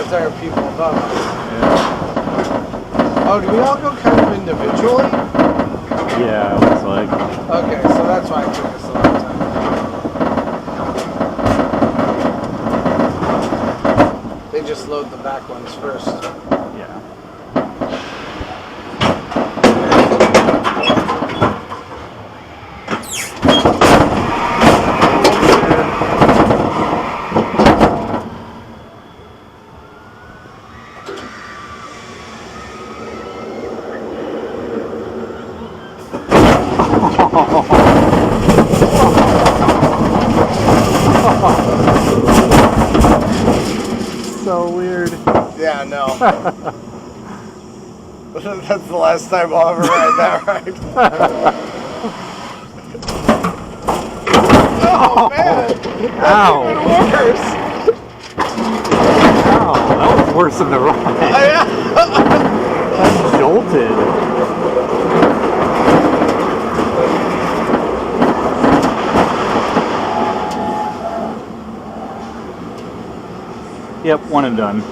because there are people above us. Yeah. Oh, do we all go kind of individually? Yeah, it looks like. Okay, so that's why it took us a long time. They just load the back ones first. Yeah. So weird. Yeah, no. That's the last time I'll ever ride that ride. Oh man! That's Ow. even worse! Ow, that was worse than the ride. That jolted. Yep, one and done.